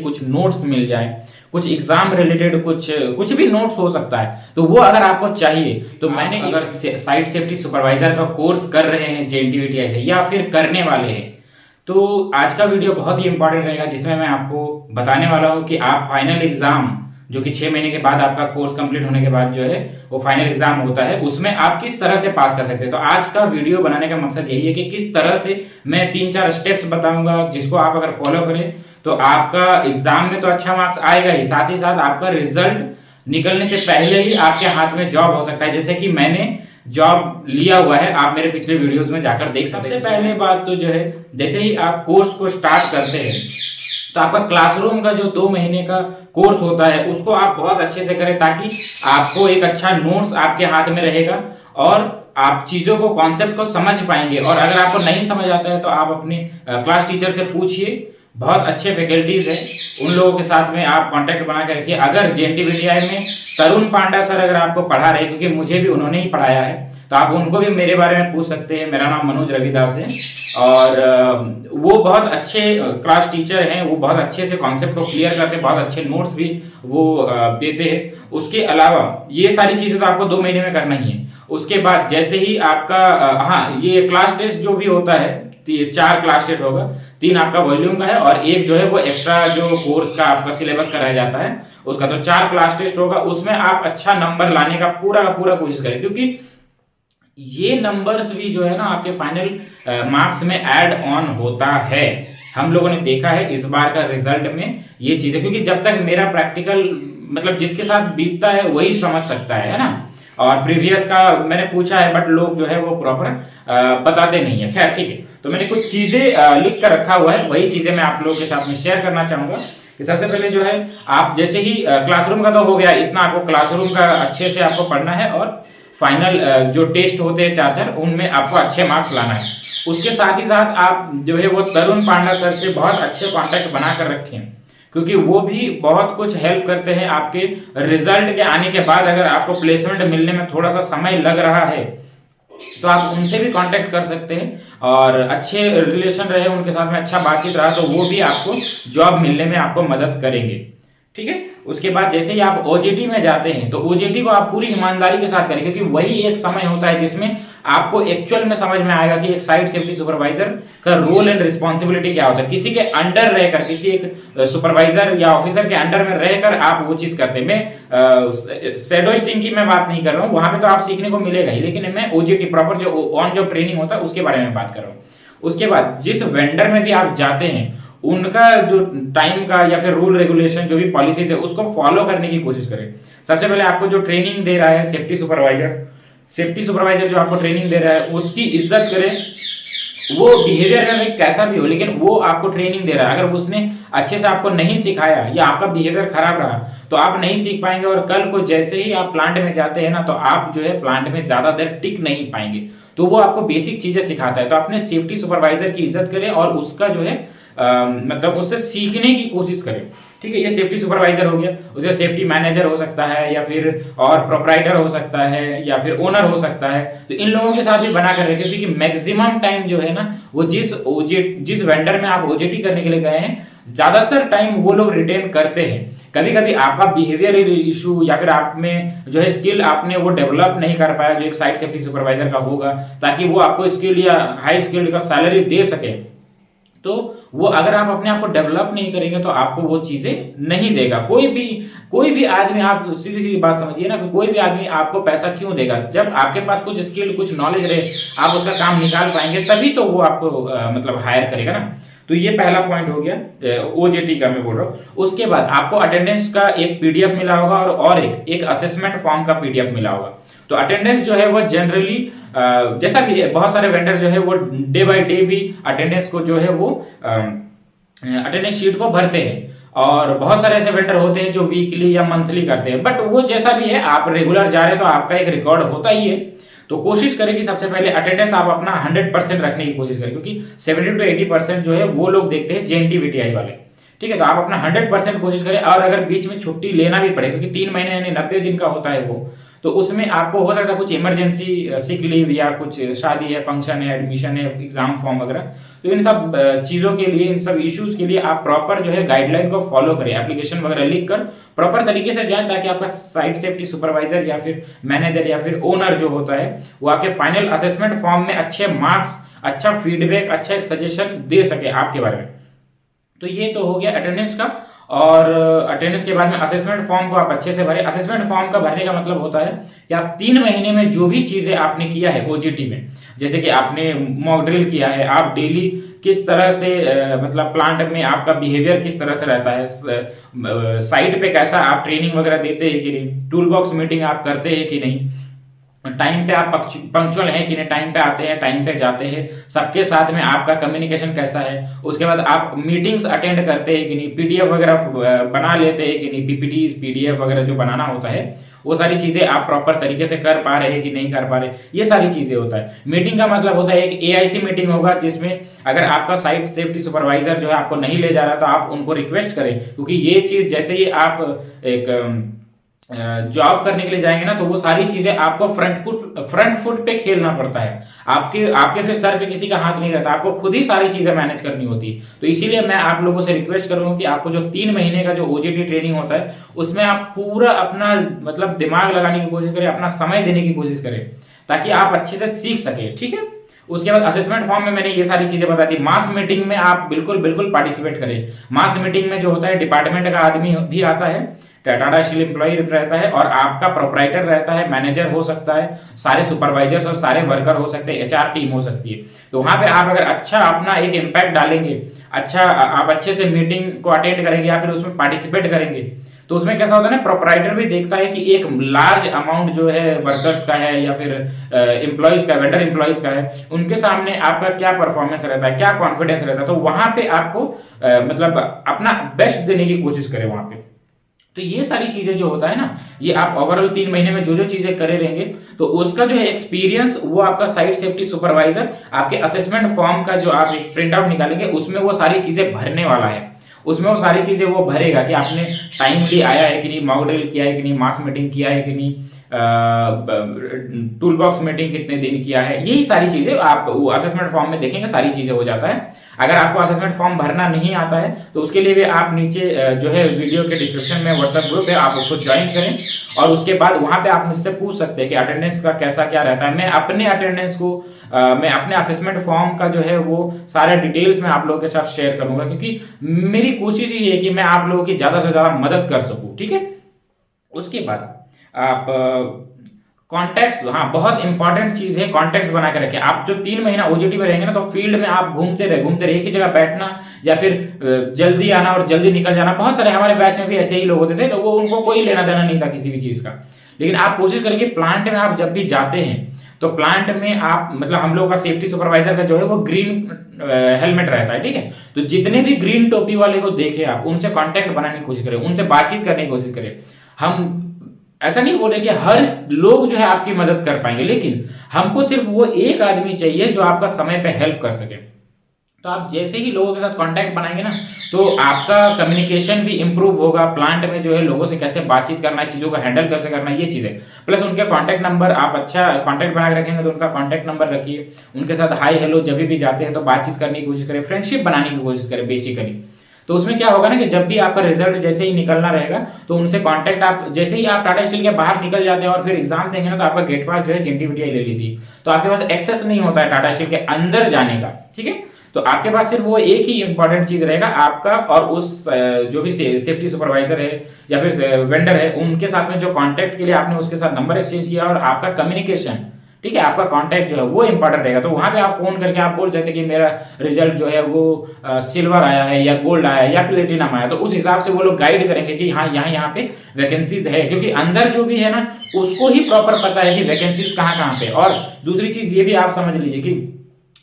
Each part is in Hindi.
कुछ नोट्स मिल जाए, कुछ एग्जाम रिलेटेड कुछ कुछ भी नोट्स हो सकता है, तो वो अगर आपको चाहिए तो मैंने अगर साइट सेफ्टी सुपरवाइजर का कोर्स कर रहे हैं जेएनटीयूटीआई से या फिर करने वाले हैं, तो आज का वीडियो बहुत ही इंपॉर्टेंट रहेगा, जिसमें मैं आपको बताने वाला हूं कि आप फाइनल एग्जाम जो कि 6 महीने के बाद आपका कोर्स कंप्लीट होने के बाद जो है वो फाइनल एग्जाम होता है, उसमें आप किस तरह से पास कर सकते हैं। तो आज का वीडियो बनाने का मकसद यही है कि किस तरह से मैं 3-4 स्टेप्स बताऊंगा, जिसको आप अगर फॉलो करें तो आपका एग्जाम में तो अच्छा मार्क्स आएगा ही साथ आपका रिजल्ट निकलने से पहले ही आपके हाथ में जॉब हो सकता है, जैसे कि मैंने जॉब लिया हुआ है। आप मेरे पिछले वीडियोस में जाकर देख सकते हैं। सबसे पहले बात तो जो है, जैसे ही आप कोर्स को स्टार्ट करते हैं तो आपका क्लासरूम का जो 2 महीने का कोर्स होता है उसको आप बहुत अच्छे से करें, ताकि आपको एक अच्छा नोट्स आपके हाथ में रहेगा और आप चीजों को, कॉन्सेप्ट को समझ पाएंगे। और अगर आपको नहीं समझ आता है तो आप अपने क्लास टीचर से पूछिए, बहुत अच्छे फैकल्टीज हैं, उन लोगों के साथ में आप कांटेक्ट बना के रखिए। अगर जेएनटीयूटीआई में तरुण पांडा सर अगर आपको पढ़ा रहे, क्योंकि मुझे भी उन्होंने ही पढ़ाया है, तो आप उनको भी मेरे बारे में पूछ सकते हैं। मेरा नाम मनोज रविदास है और वो बहुत अच्छे क्लास टीचर हैं, वो बहुत अच्छे से कॉन्सेप्ट को क्लियर करते हैं, बहुत अच्छे नोट्स भी वो देते हैं। उसके अलावा ये सारी चीजें तो आपको 2 महीने में करना ही है। उसके बाद जैसे ही आपका हाँ, ये क्लास टेस्ट जो भी होता है, 4 क्लास टेस्ट होगा, 3 आपका वॉल्यूम का है और एक जो है वो एक्स्ट्रा जो कोर्स का आपका सिलेबस का रह जाता है उसका, तो 4 क्लास टेस्ट होगा। उसमें आप अच्छा नंबर लाने का पूरा कोशिश करें, क्योंकि ये नंबर्स भी जो है ना आपके फाइनल मार्क्स में ऐड ऑन होता है। हम लोगों ने देखा है इस बार का रिजल्ट में ये चीजें, क्योंकि जब तक मेरा प्रैक्टिकल मतलब जिसके साथ बीतता है वही समझ सकता है ना। और प्रीवियस का मैंने पूछा है बट लोग जो है वो प्रॉपर बताते नहीं है। खैर ठीक है, तो मैंने कुछ चीजें लिख कर रखा हुआ है, वही चीजें मैं आप लोगों के साथ में शेयर करना चाहूंगा। कि सबसे पहले जो है, आप जैसे ही क्लासरूम का तो हो गया, इतना आपको क्लासरूम का अच्छे से आपको पढ़ना है और फाइनल जो टेस्ट होते हैं 4 उनमें आपको अच्छे मार्क्स लाना है। उसके साथ ही साथ आप जो है वो तरुण पांडा सर से बहुत अच्छे कांटेक्ट बना कर रखें, क्योंकि वो भी बहुत कुछ हेल्प करते हैं आपके रिजल्ट के आने के बाद। अगर आपको प्लेसमेंट मिलने में थोड़ा सा समय लग रहा है तो आप उनसे भी कांटेक्ट कर सकते हैं, और अच्छे रिलेशन रहे उनके साथ में, अच्छा बातचीत रहा तो वो भी आपको जॉब मिलने में आपको मदद करेंगे। ठीक है, उसके बाद जैसे ही आप ओजेटी में जाते हैं तो ओजेटी को आप पूरी ईमानदारी के साथ करें, क्योंकि वही एक समय होता है जिसमें आपको एक्चुअल में समझ में आएगा कि एक साइट सेफ्टी सुपरवाइजर का रोल एंड रिस्पॉन्सिबिलिटी क्या होता है। किसी के अंडर रहकर, किसी एक सुपरवाइजर या ऑफिसर के अंडर में रहकर आप वो चीज करते हैं। मैं शैडोइस्टिंग की मैं बात नहीं कर रहा हूँ, वहां पे तो आप सीखने को मिलेगा ही, लेकिन मैं ओजेटी प्रॉपर जो ऑन जॉब ट्रेनिंग होता है उसके बारे में बात कर रहा हूँ। उसके बाद जिस वेंडर में भी आप जाते हैं उनका जो टाइम का या फिर रूल रेगुलेशन जो भी पॉलिसीज है उसको फॉलो करने की कोशिश करें। सबसे पहले आपको जो ट्रेनिंग दे रहा है सेफ्टी सुपरवाइजर जो आपको ट्रेनिंग दे रहा है उसकी इज्जत करें। वो बिहेवियर में कैसा भी हो, लेकिन वो आपको ट्रेनिंग दे रहा है। अगर उसने अच्छे से आपको नहीं सिखाया या आपका बिहेवियर खराब रहा तो आप नहीं सीख पाएंगे, और कल को जैसे ही आप प्लांट में जाते हैं ना तो आप जो है प्लांट में ज्यादा देर टिक नहीं पाएंगे। तो वो आपको बेसिक चीजें सिखाता है। तो अपने सेफ्टी सुपरवाइजर की इज्जत करें और उसका जो है मतलब उससे सीखने की कोशिश करें। ठीक है, ये सेफ्टी सुपरवाइजर हो गया। उसका सेफ्टी मैनेजर हो सकता है या फिर और प्रोपराइटर हो सकता है या फिर ओनर हो सकता है। तो इन लोगों के साथ भी बना कर रखें, क्योंकि मैक्सिमम टाइम जो है ना वो जिस वेंडर में आप ओजेटी करने के लिए गए हैं ज्यादातर टाइम वो लोग रिटेन करते हैं। कभी कभी आपका बिहेवियर इशू या फिर आप में जो है स्किल आपने वो डेवलप नहीं कर पाया जो एक साइट सेफ्टी सुपरवाइजर का होगा, ताकि वो आपको स्किल या हाई स्किल का सैलरी दे सके। तो वो अगर आप अपने आप को डेवलप नहीं करेंगे तो आपको वो चीजें नहीं देगा। कोई भी आदमी, आप सीधी सीधी बात समझिए ना, कि कोई भी आदमी आपको पैसा क्यों देगा? जब आपके पास कुछ स्किल, कुछ नॉलेज रहे, आप उसका काम निकाल पाएंगे, तभी तो वो आपको मतलब हायर करेगा ना। तो ये पहला पॉइंट हो गया ओजेटी का, मैं बोल रहा हूँ। उसके बाद आपको अटेंडेंस का एक पीडीएफ मिला होगा और एक असेसमेंट फॉर्म का पीडीएफ मिला होगा। तो अटेंडेंस जो है वो जनरली जैसा भी है, बहुत सारे वेंडर जो है वो डे बाय डे भी अटेंडेंस को जो है वो अटेंडेंस शीट को भरते हैं, और बहुत सारे ऐसे वेंडर होते हैं जो वीकली या मंथली करते हैं। बट वो जैसा भी है, आप रेगुलर जा रहे हैं तो आपका एक रिकॉर्ड होता ही है। तो कोशिश करें कि सबसे पहले अटेंडेंस आप अपना 100% रखने की कोशिश करें, क्योंकि 70 to 80% जो है वो लोग देखते हैं जेएनटीयूटीआई वाले। ठीक है। तो आप अपना 100% कोशिश करें, और अगर बीच में छुट्टी लेना भी पड़े, क्योंकि 3 महीने यानी 90 दिन का होता है वो, तो उसमें आपको हो सकता है कुछ इमरजेंसी सिक लीव या कुछ शादी है, फंक्शन है, एडमिशन है, एग्जाम फॉर्म वगैरह, तो इन सब चीजों के लिए, इन सब इश्यूज के लिए आप प्रॉपर जो है गाइडलाइन को फॉलो करें, एप्लीकेशन वगैरह लिख कर प्रॉपर तरीके से जाएं, ताकि आपका साइट सेफ्टी सुपरवाइजर या फिर मैनेजर या फिर ओनर जो होता है वो आपके फाइनल असेसमेंट फॉर्म में अच्छे मार्क्स, अच्छा फीडबैक, अच्छा सजेशन दे सके आपके बारे में। तो ये तो हो गया अटेंडेंस का। और अटेंडेंस के बाद में असेसमेंट फॉर्म को आप अच्छे से भरें। असेसमेंट फॉर्म का भरने का मतलब होता है कि आप 3 महीने में जो भी चीजें आपने किया है ओजीटी में, जैसे कि आपने मॉक ड्रिल किया है, आप डेली किस तरह से मतलब प्लांट में आपका बिहेवियर किस तरह से रहता है, साइट पे कैसा आप ट्रेनिंग वगैरह देते हैं कि नहीं, टूल बॉक्स मीटिंग आप करते हैं कि नहीं, टाइम पे आप पंक्चुअल हैं कि नहीं, टाइम पे आते हैं, टाइम पे जाते हैं, सबके साथ में आपका कम्युनिकेशन कैसा है, उसके बाद आप मीटिंग्स अटेंड करते हैं कि नहीं, पीडीएफ वगैरह बना लेते हैं कि नहीं, पीपीटीज पीडीएफ वगैरह जो बनाना होता है वो सारी चीजें आप प्रॉपर तरीके से कर पा रहे हैं कि नहीं कर पा रहे, ये सारी चीजें होता है। मीटिंग का मतलब होता है एक एआईसी मीटिंग होगा, जिसमें अगर आपका साइट सेफ्टी सुपरवाइजर जो है आपको नहीं ले जा रहा तो आप उनको रिक्वेस्ट करें, क्योंकि ये चीज जैसे ही आप एक जॉब करने के लिए जाएंगे ना, तो वो सारी चीजें आपको फ्रंट फुट पे खेलना पड़ता है। आपके फिर सर पे किसी का हाथ नहीं रहता, आपको खुद ही सारी चीजें मैनेज करनी होती है। तो इसीलिए मैं आप लोगों से रिक्वेस्ट करूंगा कि आपको जो 3 महीने का जो ओजीटी ट्रेनिंग होता है उसमें आप पूरा अपना मतलब दिमाग लगाने की कोशिश करें, अपना समय देने की कोशिश करें, ताकि आप अच्छे से सीख सके, ठीक है। उसके बाद असेसमेंट फॉर्म में मैंने ये सारी चीजें बता दी। मास मीटिंग में आप बिल्कुल पार्टिसिपेट करें। मास मीटिंग में जो होता है डिपार्टमेंट का आदमी भी आता है, टाटा स्टील एम्प्लॉय रहता है, और आपका प्रोपराइटर रहता है, मैनेजर हो सकता है, सारे सुपरवाइजर्स और सारे वर्कर हो सकते हैं, एचआर टीम हो सकती है। तो वहां पे आप अगर अच्छा अपना एक इम्पैक्ट डालेंगे, अच्छा आप अच्छे से मीटिंग को अटेंड करेंगे या फिर उसमें पार्टिसिपेट करेंगे, तो उसमें कैसा होता है ना, प्रोपराइटर भी देखता है कि एक लार्ज अमाउंट जो है वर्कर्स का है या फिर एम्प्लॉइज का, वेंडर एम्प्लॉइज का है, उनके सामने आपका क्या परफॉर्मेंस रहता है, क्या कॉन्फिडेंस रहता है, तो वहां पे आपको मतलब अपना बेस्ट देने की कोशिश करें वहां पे। तो ये सारी चीजें जो होता है ना, ये आप ओवरऑल 3 महीने में जो जो चीजें करे रहेंगे, तो उसका जो है एक्सपीरियंस वो आपका साइट सेफ्टी सुपरवाइजर आपके असेसमेंट फॉर्म का जो आप एक प्रिंट आउट निकालेंगे उसमें वो सारी चीजें भरने वाला है। उसमें वो सारी चीजें वो भरेगा कि आपने टाइमली आया है कि नहीं, मॉक ड्रिल किया है कि नहीं, मास मीटिंग किया है कि नहीं, टूल बॉक्स मीटिंग कितने दिन किया है, यही सारी चीजें आप वो असेसमेंट फॉर्म में देखेंगे, सारी चीजें हो जाता है। अगर आपको असेसमेंट फॉर्म भरना नहीं आता है तो उसके लिए भी आप नीचे जो है वीडियो के डिस्क्रिप्शन में व्हाट्सएप ग्रुप है, आप उसको ज्वाइन करें, और उसके बाद वहां पे आप मुझसे पूछ सकते हैं कि अटेंडेंस का कैसा क्या रहता है। मैं अपने अटेंडेंस को मैं अपने असेसमेंट फॉर्म का जो है वो सारे डिटेल्स में आप लोगों के साथ शेयर करूंगा, क्योंकि मेरी कोशिश ये है कि मैं आप लोगों की ज्यादा से ज्यादा मदद कर सकूं, ठीक है। उसके बाद आप कॉन्टैक्ट्स, हाँ बहुत इंपॉर्टेंट चीज है, कॉन्टैक्ट्स बना के रखें। आप जो 3 महीना ओजीटी में रहेंगे ना, तो फील्ड में आप घूमते रहे एक ही जगह बैठना या फिर जल्दी आना और जल्दी निकल जाना, बहुत सारे हमारे बैच में भी ऐसे ही लोग होते थे, तो वो उनको कोई लेना देना नहीं था किसी भी चीज का। लेकिन आप कोशिश करेंगे प्लांट में आप जब भी जाते हैं तो प्लांट में आप मतलब हम लोगों का सेफ्टी सुपरवाइजर का जो है वो ग्रीन हेलमेट रहता है, ठीक है। तो जितने भी ग्रीन टोपी वाले को देखे आप उनसे कांटेक्ट बनाने की कोशिश करें, उनसे बातचीत करने की कोशिश करें। हम ऐसा नहीं बोले कि हर लोग जो है आपकी मदद कर पाएंगे, लेकिन हमको सिर्फ वो एक आदमी चाहिए जो आपका समय पे हेल्प कर सके। तो आप जैसे ही लोगों के साथ कांटेक्ट बनाएंगे ना, तो आपका कम्युनिकेशन भी इंप्रूव होगा। प्लांट में जो है लोगों से कैसे बातचीत करना है, चीजों को हैंडल कैसे करना है, ये चीजें, प्लस उनके कांटेक्ट नंबर, आप अच्छा कांटेक्ट बना के रखेंगे तो उनका कांटेक्ट नंबर रखिए, उनके साथ हाई हेलो जब भी जाते हैं तो बातचीत करने की कोशिश करें, फ्रेंडशिप बनाने की कोशिश करें बेसिकली। तो उसमें क्या होगा ना कि जब भी आपका रिजल्ट जैसे ही निकलना रहेगा तो उनसे कांटेक्ट, आप जैसे ही आप टाटा स्टील के बाहर निकल जाते हैं और फिर एग्जाम देंगे ना, तो आपका गेट पास जो है जेएनटीवीटीआई ले ली थी, तो आपके पास एक्सेस नहीं होता है टाटा स्टील के अंदर जाने का, ठीक है। तो आपके पास सिर्फ वो एक ही इंपॉर्टेंट चीज रहेगा, आपका और उस जो भी सेफ्टी सुपरवाइजर है या फिर वेंडर है उनके साथ में जो कांटेक्ट के लिए आपने उसके साथ नंबर एक्सचेंज किया, और आपका कम्युनिकेशन, ठीक है, आपका कांटेक्ट जो है वो इंपॉर्टेंट रहेगा। तो वहां पे आप फोन करके आप बोल सकते हैं कि मेरा रिजल्ट जो है वो सिल्वर आया है या गोल्ड आया है या प्लेटिनम आया, तो उस हिसाब से वो लोग गाइड करेंगे कि हाँ यहाँ पे वैकेंसीज है, क्योंकि अंदर जो भी है ना उसको ही प्रॉपर पता है कि वैकेंसीज कहाँ पे। और दूसरी चीज ये भी आप समझ लीजिए कि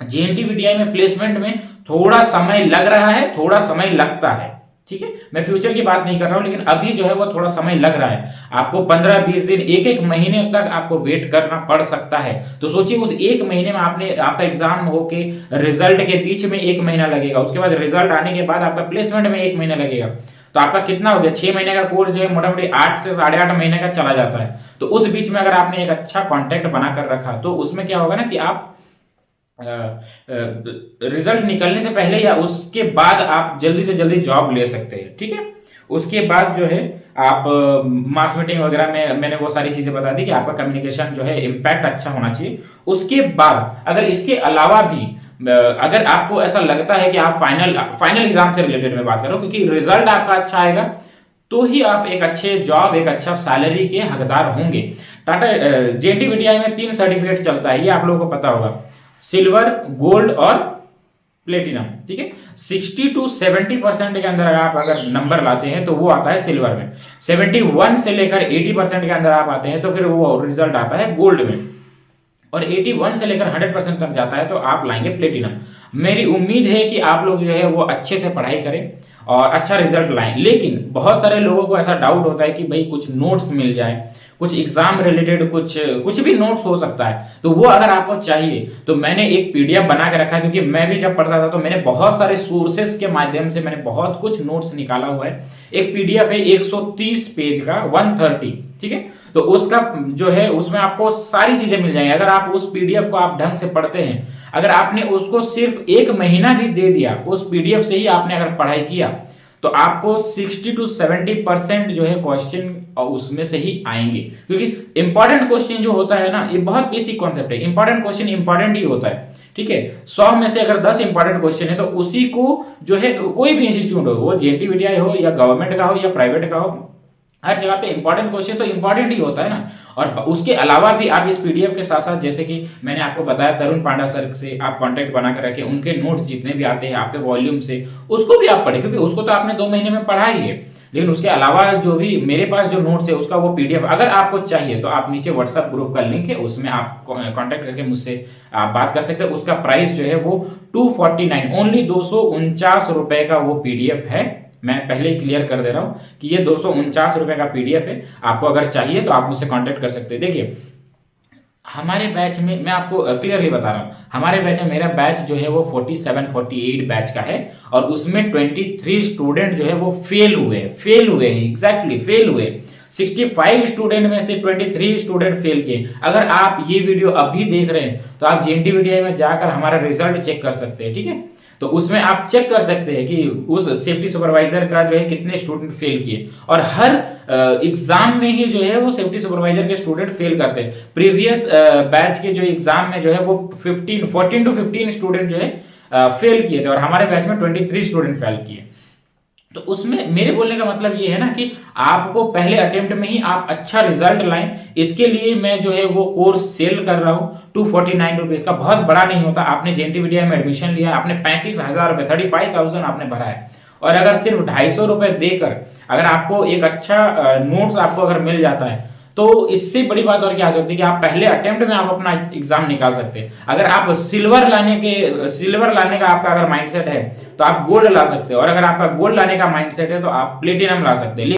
जेएनटीवीटीआई में प्लेसमेंट में थोड़ा समय लग रहा है, थोड़ा समय लगता है, ठीक है, मैं फ्यूचर की बात नहीं कर रहा हूं, लेकिन अभी जो है वो थोड़ा समय लग रहा है। आपको 15-20 दिन, एक महीने तक आपको वेट करना पड़ सकता है। तो सोचिए उस एक महीने में आपका एग्जाम होके रिजल्ट के बीच में 1 महीना लगेगा, उसके बाद रिजल्ट आने के बाद आपका प्लेसमेंट में 1 महीना लगेगा। तो आपका कितना हो गया, 6 महीने का कोर्स जो है मोटा मोटी 8 से 8.5 महीने का चला जाता है। तो उस बीच में अगर आपने एक अच्छा कॉन्टेक्ट बनाकर रखा तो उसमें क्या होगा ना कि आप रिजल्ट निकलने से पहले या उसके बाद आप जल्दी से जल्दी जॉब ले सकते हैं। ठीक है, उसके बाद जो है आप मास मीटिंग वगैरह में मैंने वो सारी चीजें बता दी कि आपका कम्युनिकेशन जो है इम्पैक्ट अच्छा होना चाहिए। उसके बाद अगर इसके अलावा भी अगर आपको ऐसा लगता है कि आप फाइनल एग्जाम से रिलेटेड में बात करो, क्योंकि रिजल्ट आपका अच्छा आएगा तो ही आप एक अच्छे जॉब, एक अच्छा सैलरी के हकदार होंगे। टाटा JNT-VTI में 3 सर्टिफिकेट चलता है, ये आप लोगों को पता होगा, सिल्वर, गोल्ड और प्लेटिनम। ठीक है, 60 to 70% के अंदर आप अगर नंबर लाते हैं तो वो आता है सिल्वर में, 71 से लेकर 80% के अंदर आप आते हैं तो फिर वो रिजल्ट आता है गोल्ड में, और 81 से लेकर 100% तक जाता है तो आप लाएंगे प्लेटिनम। मेरी उम्मीद है कि आप लोग जो है वो अच्छे से पढ़ाई करें और अच्छा रिजल्ट लाएं। लेकिन बहुत सारे लोगों को ऐसा डाउट होता है कि भाई कुछ नोट्स मिल जाए, कुछ एग्जाम रिलेटेड कुछ भी नोट्स हो सकता है, तो वो अगर आपको चाहिए तो मैंने एक PDF बना के रखा है, क्योंकि मैं भी जब पढ़ता था तो मैंने बहुत सारे सोर्सेस के माध्यम से मैंने बहुत कुछ नोट्स निकाला हुआ है। एक PDF है 130 पेज का, 130। ठीक है, तो उसका जो है उसमें आपको सारी चीजें मिल जाएंगी। अगर आप उस PDF को आप ढंग से पढ़ते हैं, अगर आपने उसको सिर्फ 1 महीना भी दे दिया, उस PDF से ही आपने अगर पढ़ाई किया, तो आपको 60 to 70% जो है क्वेश्चन उसमें से ही आएंगे। क्योंकि इंपॉर्टेंट क्वेश्चन जो होता है ना, ये बहुत बेसिक कॉन्सेप्ट है, इंपॉर्टेंट क्वेश्चन इंपॉर्टेंट ही होता है। ठीक है, 100 में से अगर 10 इंपॉर्टेंट क्वेश्चन है तो उसी को जो है कोई भी इंस्टीट्यूट हो, वो JNT-VTI हो या गवर्नमेंट का हो या प्राइवेट का हो, हर जगह पे इंपॉर्टेंट क्वेश्चन तो इंपॉर्टेंट ही होता है ना। और उसके अलावा भी आप इस PDF के साथ साथ, जैसे कि मैंने आपको बताया तरुण पांडा सर से आप कांटेक्ट बना कर रखें, उनके नोट्स जितने भी आते हैं आपके वॉल्यूम से, उसको भी आप पढ़ें, क्योंकि उसको तो आपने 2 महीने में पढ़ा ही है। लेकिन उसके अलावा जो भी मेरे पास जो नोट्स है उसका वो PDF अगर आपको चाहिए तो आप नीचे व्हाट्सएप ग्रुप का लिंक है, उसमें आप कांटेक्ट करके मुझसे आप बात कर सकते हैं। उसका प्राइस जो है वो 249, ओनली 249 रुपए का वो PDF है। मैं पहले ही क्लियर कर दे रहा हूं कि ये 249 रुपए का PDF है। आपको अगर चाहिए तो आप मुझसे कांटेक्ट कर सकते हैं। देखिए हमारे बैच में, मैं आपको क्लियरली बता रहा हूं, हमारे बैच में मेरा बैच जो है वो 47-48 बैच का है, और उसमें 23 स्टूडेंट जो है वो फेल हुए हैं, एग्जैक्टली फेल हुए। 65 स्टूडेंट में से 23 स्टूडेंट फेल किए। अगर आप ये वीडियो अभी देख रहे हैं तो आप JNT-VTI में जाकर हमारा रिजल्ट चेक कर सकते हैं। ठीक है, तो उसमें आप चेक कर सकते हैं कि उस सेफ्टी सुपरवाइजर का जो है कितने स्टूडेंट फेल किए, और हर एग्जाम में ही जो है वो सेफ्टी सुपरवाइजर के स्टूडेंट फेल करते हैं। प्रीवियस बैच के जो एग्जाम में जो है वो 14 to 15 स्टूडेंट जो है फेल किए थे, और हमारे बैच में 23 स्टूडेंट फेल किए। तो उसमें मेरे बोलने का मतलब ये है ना कि आपको पहले अटेम्प्ट में ही आप अच्छा रिजल्ट लाएं। इसके लिए मैं जो है वो कोर्स सेल कर रहा हूं 249 रुपीज का, बहुत बड़ा नहीं होता। आपने JNT-VTI में एडमिशन लिया, आपने 35,000 रुपए, 35,000 आपने भरा है, और अगर सिर्फ 250 रुपए देकर अगर आपको एक अच्छा नोट्स आपको अगर मिल जाता है, तो इससे बड़ी बात और क्या हो सकती है कि आप पहले अटेम्प्ट में आप अपना एग्जाम निकाल सकते हैं। अगर आप सिल्वर लाने का आपका अगर माइंडसेट है तो आप गोल्ड ला सकते हो, और अगर आपका गोल्ड लाने का माइंडसेट है तो आप प्लेटिनम ला सकते हैं।